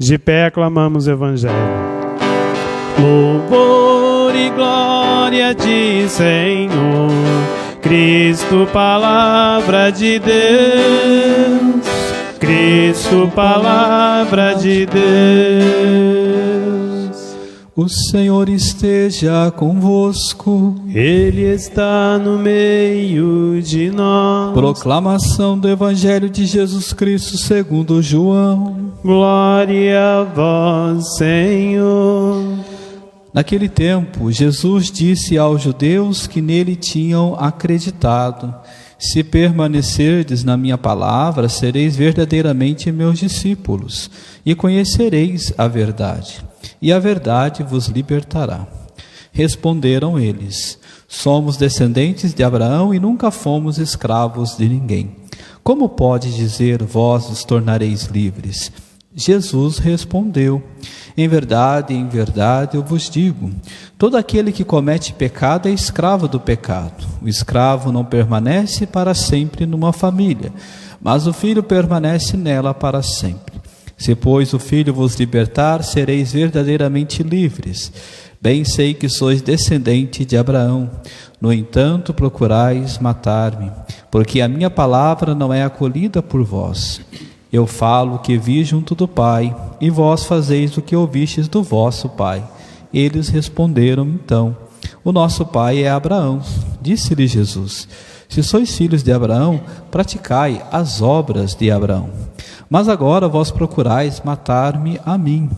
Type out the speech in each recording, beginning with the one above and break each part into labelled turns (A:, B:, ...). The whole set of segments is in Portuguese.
A: De pé aclamamos o Evangelho. Louvor e glória a ti, Senhor, Cristo, palavra de Deus. Cristo, palavra de Deus.
B: O Senhor esteja convosco.
A: Ele está no meio de nós.
B: Proclamação do Evangelho de Jesus Cristo segundo João.
A: Glória a vós, Senhor.
B: Naquele tempo, Jesus disse aos judeus que nele tinham acreditado: se permanecerdes na minha palavra, sereis verdadeiramente meus discípulos, e conhecereis a verdade, e a verdade vos libertará. Responderam eles: somos descendentes de Abraão e nunca fomos escravos de ninguém. Como pode dizer, vós os tornareis livres? Jesus respondeu: em verdade, eu vos digo, todo aquele que comete pecado é escravo do pecado. O escravo não permanece para sempre numa família, mas o filho permanece nela para sempre. Se, pois, o Filho vos libertar, sereis verdadeiramente livres. Bem sei que sois descendente de Abraão. No entanto, procurais matar-me, porque a minha palavra não é acolhida por vós. Eu falo o que vi junto do Pai, e vós fazeis o que ouvistes do vosso pai. Eles responderam então: o nosso pai é Abraão. Disse-lhe Jesus: se sois filhos de Abraão, praticai as obras de Abraão. Mas agora vós procurais matar-me a mim,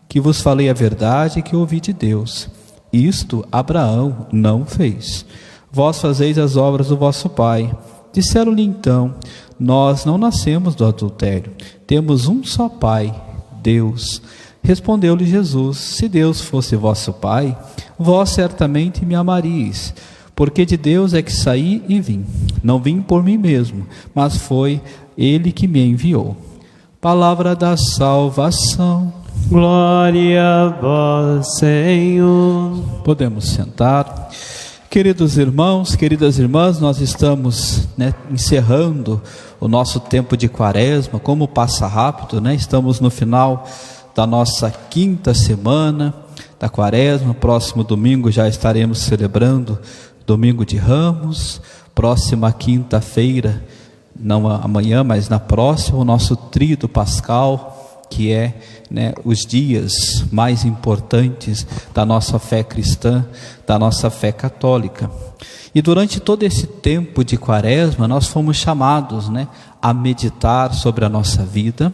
B: que vos falei a verdade que ouvi de Deus. Isto Abraão não fez. Vós fazeis as obras do vosso pai. Disseram-lhe então: nós não nascemos do adultério, temos um só pai, Deus. Respondeu-lhe Jesus: se Deus fosse vosso pai, vós certamente me amaríeis, porque de Deus é que saí e vim. Não vim por mim mesmo, mas foi Ele que me enviou. Palavra da salvação.
A: Glória a vós, Senhor.
B: Podemos sentar. Queridos irmãos, queridas irmãs, nós estamos encerrando o nosso tempo de quaresma. Como passa rápido, né? Estamos no final da nossa 5ª semana da quaresma. Próximo domingo já estaremos celebrando Domingo de Ramos. Próxima quinta-feira, não amanhã, mas na próxima, o nosso tríduo pascal, que é os dias mais importantes da nossa fé cristã, da nossa fé católica. E durante todo esse tempo de quaresma, nós fomos chamados a meditar sobre a nossa vida,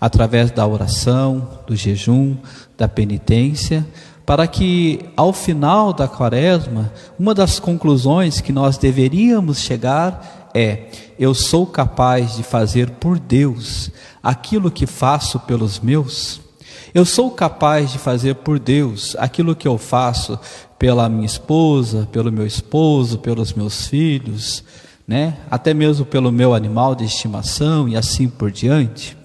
B: através da oração, do jejum, da penitência, para que ao final da quaresma, uma das conclusões que nós deveríamos chegar é: eu sou capaz de fazer por Deus aquilo que faço pelos meus? Eu sou capaz de fazer por Deus aquilo que eu faço pela minha esposa, pelo meu esposo, pelos meus filhos, até mesmo pelo meu animal de estimação e assim por diante?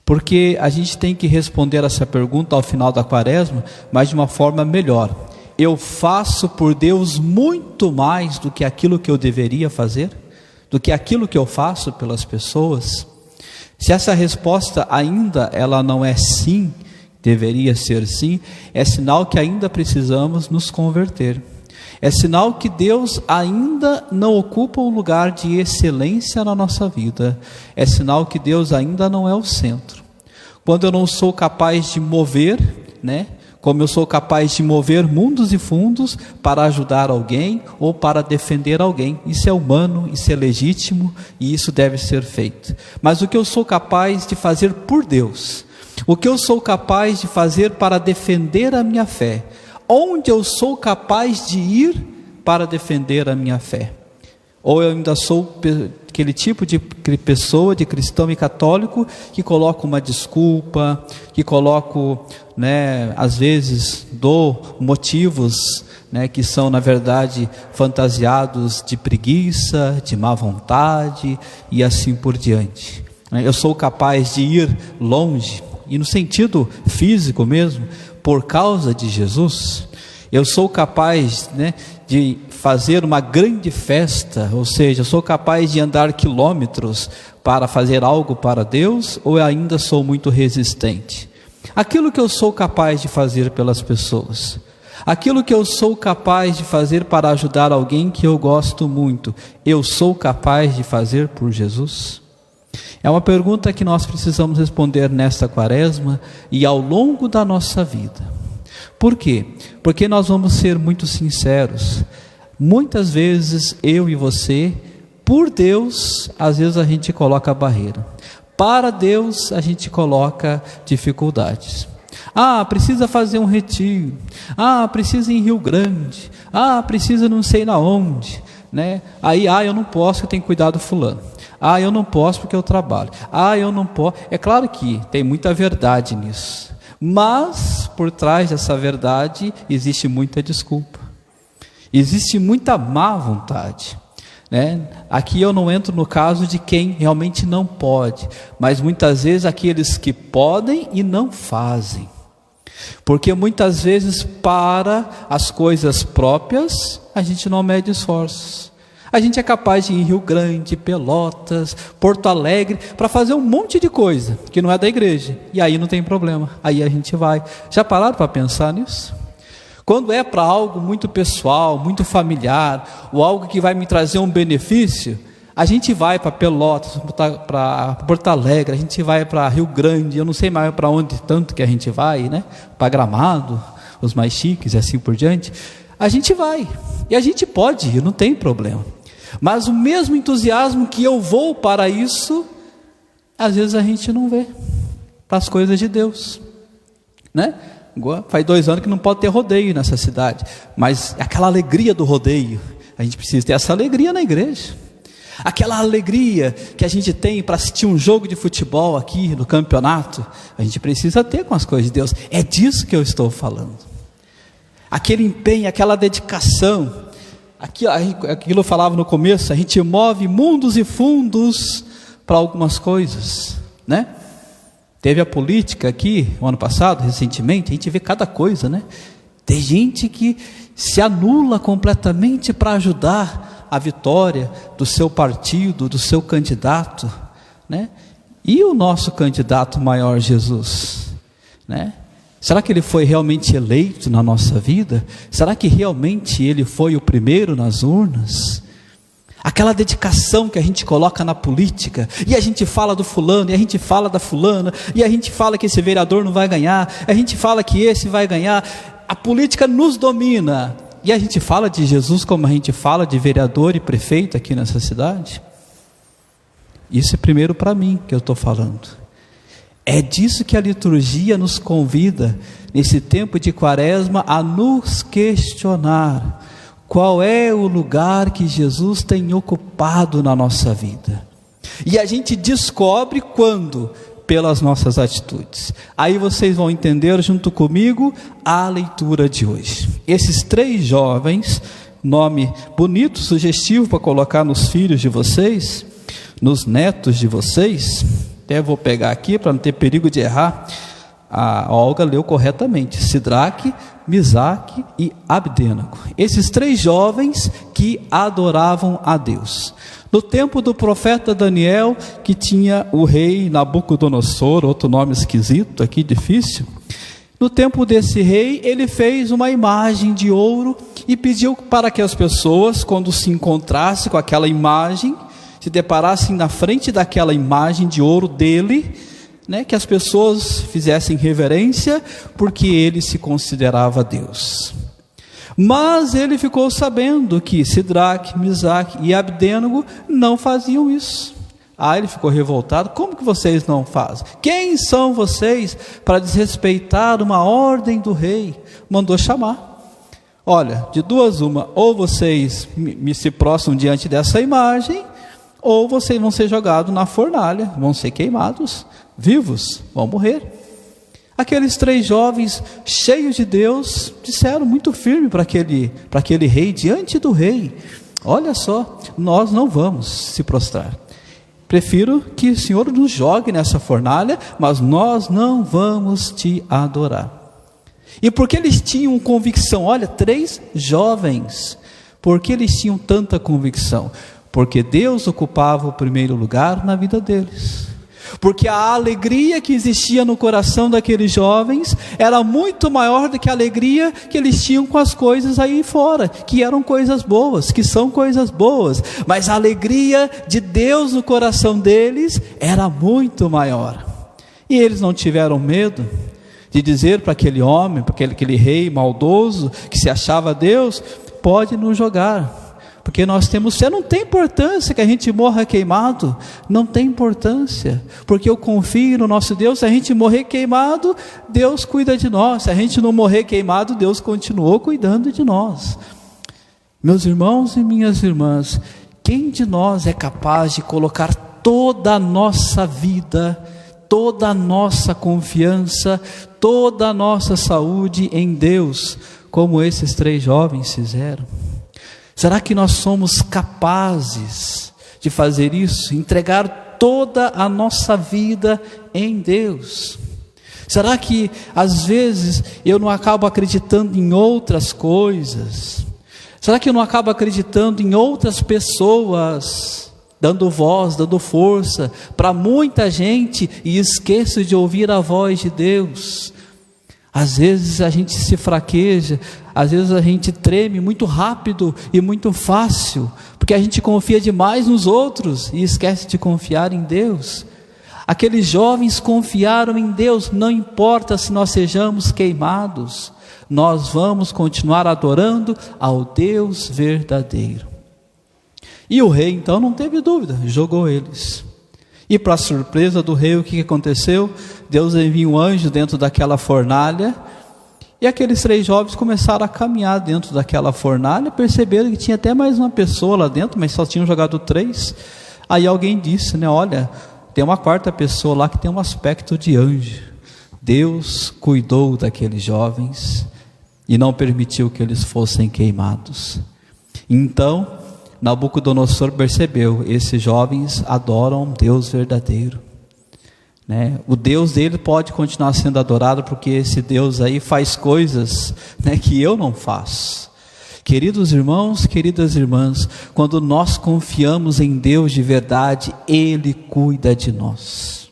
B: Porque a gente tem que responder essa pergunta ao final da quaresma, mas de uma forma melhor. Eu faço por Deus muito mais do que aquilo que eu deveria fazer? Do que aquilo que eu faço pelas pessoas? Se essa resposta ainda ela não é sim, deveria ser sim, é sinal que ainda precisamos nos converter. É sinal que Deus ainda não ocupa um lugar de excelência na nossa vida. É sinal que Deus ainda não é o centro. Quando eu não sou capaz de mover, como eu sou capaz de mover mundos e fundos para ajudar alguém ou para defender alguém. Isso é humano, isso é legítimo e isso deve ser feito. Mas o que eu sou capaz de fazer por Deus, o que eu sou capaz de fazer para defender a minha fé, onde eu sou capaz de ir para defender a minha fé? Ou eu ainda sou aquele tipo de pessoa, de cristão e católico, que coloca uma desculpa, que coloco, às vezes dou motivos, que são na verdade fantasiados de preguiça, de má vontade e assim por diante. Eu sou capaz de ir longe, e no sentido físico mesmo, por causa de Jesus. Eu sou capaz de fazer uma grande festa, ou seja, eu sou capaz de andar quilômetros para fazer algo para Deus, ou eu ainda sou muito resistente? aquilo que eu sou capaz de fazer pelas pessoas, aquilo que eu sou capaz de fazer para ajudar alguém que eu gosto muito, eu sou capaz de fazer por Jesus? É uma pergunta que nós precisamos responder nesta quaresma e ao longo da nossa vida. Por quê? Porque nós vamos ser muito sinceros. Muitas vezes eu e você, por Deus, às vezes a gente coloca barreira. Para Deus a gente coloca dificuldades. Precisa fazer um retiro. Precisa ir em Rio Grande. Precisa não sei na onde, né? Aí, eu não posso, eu tenho que cuidar do fulano. Eu não posso porque eu trabalho. Eu não posso. É claro que tem muita verdade nisso. Mas, por trás dessa verdade, existe muita desculpa. Existe muita má vontade, né? Aqui eu não entro no caso de quem realmente não pode, mas muitas vezes aqueles que podem e não fazem. Porque muitas vezes para as coisas próprias, a gente não mede esforços. A gente é capaz de ir em Rio Grande, Pelotas, Porto Alegre, para fazer um monte de coisa que não é da igreja. E aí não tem problema, aí a gente vai. Já pararam para pensar nisso? Quando é para algo muito pessoal, muito familiar, ou algo que vai me trazer um benefício, a gente vai para Pelotas, para Porto Alegre, a gente vai para Rio Grande, eu não sei mais para onde tanto que a gente vai, né? Para Gramado, os mais chiques e assim por diante. A gente vai, e a gente pode ir, não tem problema. Mas o mesmo entusiasmo que eu vou para isso, às vezes a gente não vê para as coisas de Deus, né? Faz 2 anos que não pode ter rodeio nessa cidade, mas aquela alegria do rodeio, a gente precisa ter essa alegria na igreja. Aquela alegria que a gente tem para assistir um jogo de futebol aqui no campeonato, a gente precisa ter com as coisas de Deus. É disso que eu estou falando. Aquele empenho, aquela dedicação, aquilo eu falava no começo, a gente move mundos e fundos para algumas coisas, né? Teve a política aqui, o ano passado, recentemente, a gente vê cada coisa, né? Tem gente que se anula completamente para ajudar a vitória do seu partido, do seu candidato, né? E o nosso candidato maior, Jesus, né? Será que ele foi realmente eleito na nossa vida? Será que realmente ele foi o primeiro nas urnas? Aquela dedicação que a gente coloca na política, e a gente fala do fulano, e a gente fala da fulana, e a gente fala que esse vereador não vai ganhar, a gente fala que esse vai ganhar, a política nos domina, e a gente fala de Jesus como a gente fala de vereador e prefeito aqui nessa cidade. Isso é primeiro para mim que eu estou falando. É disso que a liturgia nos convida, nesse tempo de quaresma, a nos questionar. Qual é o lugar que Jesus tem ocupado na nossa vida? E a gente descobre quando? Pelas nossas atitudes. Aí vocês vão entender junto comigo a leitura de hoje. Esses 3 jovens, nome bonito, sugestivo para colocar nos filhos de vocês, nos netos de vocês. Até vou pegar aqui para não ter perigo de errar. A Olga leu corretamente: Sidraque, Misaque e Abdênago. Esses 3 jovens que adoravam a Deus. No tempo do profeta Daniel, que tinha o rei Nabucodonosor, outro nome esquisito aqui, difícil. No tempo desse rei, ele fez uma imagem de ouro e pediu para que as pessoas, quando se encontrassem com aquela imagem, se deparassem na frente daquela imagem de ouro dele, né, que as pessoas fizessem reverência, porque ele se considerava Deus. Mas ele ficou sabendo que Sidraque, Misaque e Abdênago não faziam isso. Ele ficou revoltado: como que vocês não fazem? Quem são vocês para desrespeitar uma ordem do rei? Mandou chamar. Olha, de duas uma: ou vocês me se prostram diante dessa imagem, ou vocês vão ser jogados na fornalha, vão ser queimados vivos, vão morrer. Aqueles 3 jovens cheios de Deus disseram muito firme para aquele rei, diante do rei: olha só, nós não vamos se prostrar, prefiro que o Senhor nos jogue nessa fornalha, mas nós não vamos te adorar. E porque eles tinham convicção, olha, 3 jovens, porque eles tinham tanta convicção? Porque Deus ocupava o primeiro lugar na vida deles. porque a alegria que existia no coração daqueles jovens era muito maior do que a alegria que eles tinham com as coisas aí fora, que eram coisas boas, que são coisas boas, mas a alegria de Deus no coração deles era muito maior. E eles não tiveram medo de dizer para aquele homem, para aquele rei maldoso que se achava Deus: pode nos jogar, porque nós temos fé. Não tem importância que a gente morra queimado, não tem importância, porque eu confio no nosso Deus. Se a gente morrer queimado, Deus cuida de nós. Se a gente não morrer queimado, Deus continuou cuidando de nós. Meus irmãos e minhas irmãs, quem de nós é capaz de colocar toda a nossa vida, toda a nossa confiança, toda a nossa saúde em Deus, como esses 3 jovens fizeram? Será que nós somos capazes de fazer isso? Entregar toda a nossa vida em Deus? Será que às vezes eu não acabo acreditando em outras coisas? Será que eu não acabo acreditando em outras pessoas, dando voz, dando força para muita gente e esqueço de ouvir a voz de Deus? Às vezes a gente se fraqueja, às vezes a gente treme muito rápido e muito fácil, porque a gente confia demais nos outros e esquece de confiar em Deus. Aqueles jovens confiaram em Deus. Não importa se nós sejamos queimados, nós vamos continuar adorando ao Deus verdadeiro. E o rei então não teve dúvida, jogou eles. E para surpresa do rei, o que aconteceu? Deus envia um anjo dentro daquela fornalha, e aqueles 3 jovens começaram a caminhar dentro daquela fornalha, perceberam que tinha até mais uma pessoa lá dentro, mas só tinham jogado 3. Aí alguém disse, olha, tem uma 4ª pessoa lá que tem um aspecto de anjo. Deus cuidou daqueles jovens e não permitiu que eles fossem queimados. Então Nabucodonosor percebeu: esses jovens adoram um Deus verdadeiro, o Deus dele pode continuar sendo adorado, porque esse Deus aí faz coisas, que eu não faço. Queridos irmãos, queridas irmãs, quando nós confiamos em Deus de verdade, Ele cuida de nós.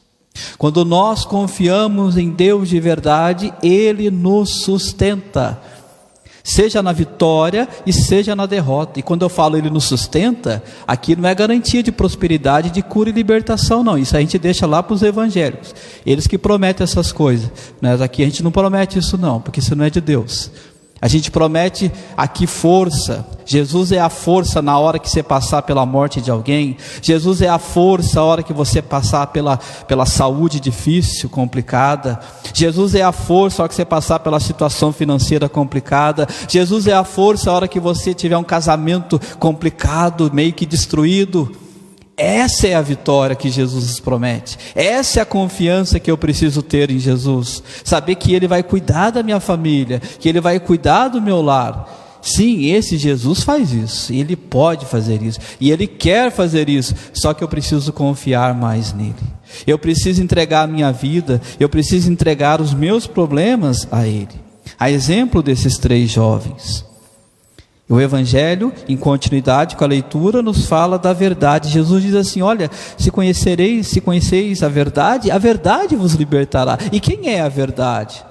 B: Quando nós confiamos em Deus de verdade, Ele nos sustenta, seja na vitória e seja na derrota. E quando eu falo Ele nos sustenta, aqui não é garantia de prosperidade, de cura e libertação, não. Isso a gente deixa lá para os evangélicos, eles que prometem essas coisas. Mas aqui a gente não promete isso não, porque isso não é de Deus. A gente promete aqui força. Jesus é a força na hora que você passar pela morte de alguém. Jesus é a força na hora que você passar pela saúde difícil, complicada. Jesus é a força na hora que você passar pela situação financeira complicada. Jesus é a força na hora que você tiver um casamento complicado, meio que destruído. Essa é a vitória que Jesus nos promete. Essa é a confiança que eu preciso ter em Jesus. Saber que Ele vai cuidar da minha família, que Ele vai cuidar do meu lar. Sim, esse Jesus faz isso, e Ele pode fazer isso, e Ele quer fazer isso, só que eu preciso confiar mais nele. Eu preciso entregar a minha vida, eu preciso entregar os meus problemas a Ele. A exemplo desses 3 jovens. O Evangelho, em continuidade com a leitura, nos fala da verdade. Jesus diz assim: olha, se conheceis a verdade vos libertará. E quem é a verdade?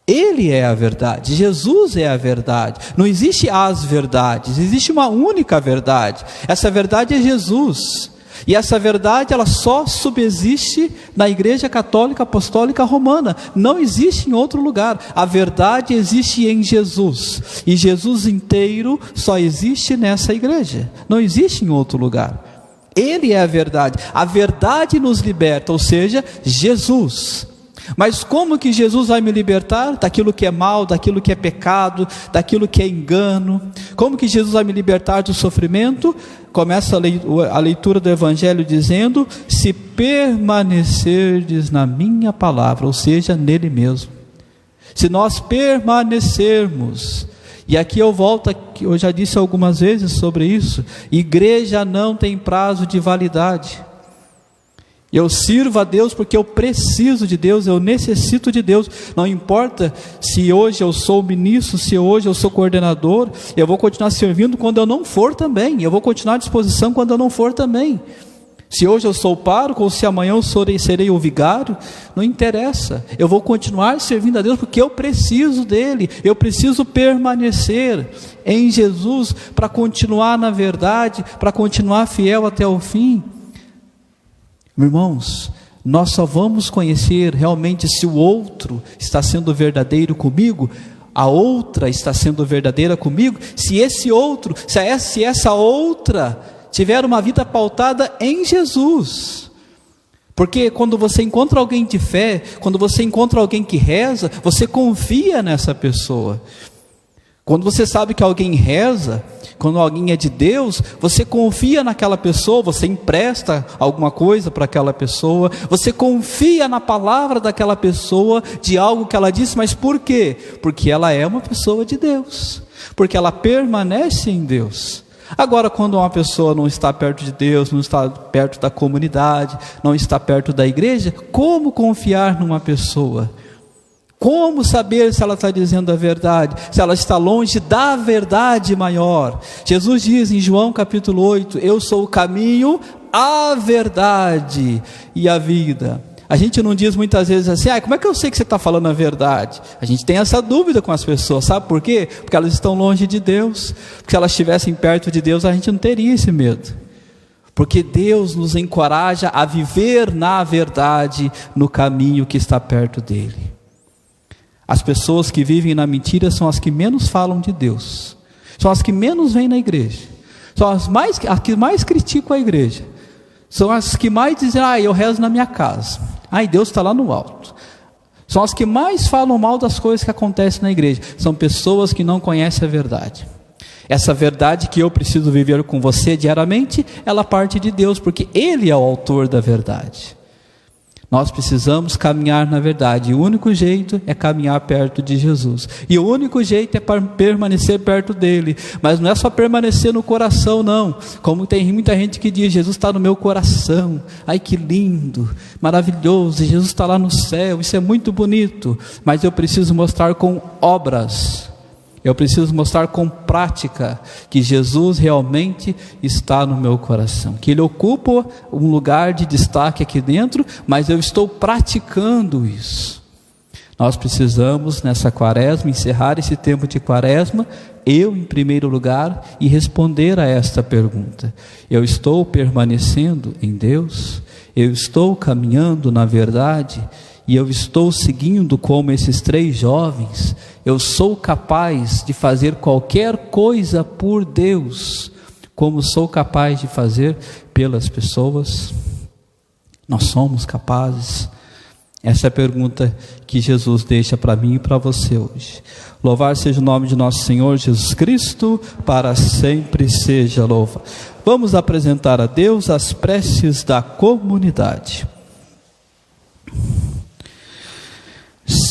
B: Ele é a verdade, Jesus é a verdade. Não existe as verdades, existe uma única verdade. Essa verdade é Jesus. E essa verdade, ela só subsiste na Igreja Católica Apostólica Romana. Não existe em outro lugar. A verdade existe em Jesus. E Jesus inteiro só existe nessa igreja. Não existe em outro lugar. Ele é a verdade. A verdade nos liberta, ou seja, Jesus. Mas como que Jesus vai me libertar daquilo que é mal, daquilo que é pecado, daquilo que é engano? Como que Jesus vai me libertar do sofrimento? Começa a leitura do Evangelho dizendo: se permanecerdes na minha palavra, ou seja, nele mesmo. Se nós permanecermos, e aqui eu volto, eu já disse algumas vezes sobre isso, igreja não tem prazo de validade. Eu sirvo a Deus porque eu preciso de Deus, eu necessito de Deus. Não importa se hoje eu sou ministro, se hoje eu sou coordenador, eu vou continuar servindo quando eu não for também. Eu vou continuar à disposição quando eu não for também. Se hoje eu sou o pároco ou se amanhã eu serei o vigário, não interessa. Eu vou continuar servindo a Deus porque eu preciso dele. Eu preciso permanecer em Jesus para continuar na verdade, para continuar fiel até o fim. Irmãos, nós só vamos conhecer realmente se o outro está sendo verdadeiro comigo, a outra está sendo verdadeira comigo, se esse outro, se essa outra tiver uma vida pautada em Jesus. Porque quando você encontra alguém de fé, quando você encontra alguém que reza, você confia nessa pessoa. Quando você sabe que alguém reza, quando alguém é de Deus, você confia naquela pessoa, você empresta alguma coisa para aquela pessoa, você confia na palavra daquela pessoa, de algo que ela disse, mas por quê? Porque ela é uma pessoa de Deus, porque ela permanece em Deus. Agora, quando uma pessoa não está perto de Deus, não está perto da comunidade, não está perto da igreja, como confiar numa pessoa? Como saber se ela está dizendo a verdade, se ela está longe da verdade maior? Jesus diz em João capítulo 8, eu sou o caminho, a verdade e a vida. A gente não diz muitas vezes assim, como é que eu sei que você está falando a verdade? A gente tem essa dúvida com as pessoas, sabe por quê? Porque elas estão longe de Deus. Porque se elas estivessem perto de Deus, a gente não teria esse medo. Porque Deus nos encoraja a viver na verdade, no caminho que está perto dele. As pessoas que vivem na mentira são as que menos falam de Deus, são as que menos vêm na igreja, são as que mais criticam a igreja, são as que mais dizem, eu rezo na minha casa, Deus está lá no alto. São as que mais falam mal das coisas que acontecem na igreja, são pessoas que não conhecem a verdade. Essa verdade que eu preciso viver com você diariamente, ela parte de Deus, porque Ele é o autor da verdade. Nós precisamos caminhar na verdade, e o único jeito é caminhar perto de Jesus, e o único jeito é permanecer perto dele, mas não é só permanecer no coração não, como tem muita gente que diz, Jesus está no meu coração, que lindo, maravilhoso, Jesus está lá no céu, isso é muito bonito, mas eu preciso mostrar com obras, eu preciso mostrar com prática que Jesus realmente está no meu coração, que Ele ocupa um lugar de destaque aqui dentro, mas eu estou praticando isso. Nós precisamos nessa quaresma, encerrar esse tempo de quaresma, eu em primeiro lugar, e responder a esta pergunta: eu estou permanecendo em Deus? Eu estou caminhando na verdade? E eu estou seguindo como esses 3 jovens? Eu sou capaz de fazer qualquer coisa por Deus, como sou capaz de fazer pelas pessoas? Nós somos capazes? Essa é a pergunta que Jesus deixa para mim e para você hoje. Louvado seja o nome de nosso Senhor Jesus Cristo, para sempre seja louvado. Vamos apresentar a Deus as preces da comunidade.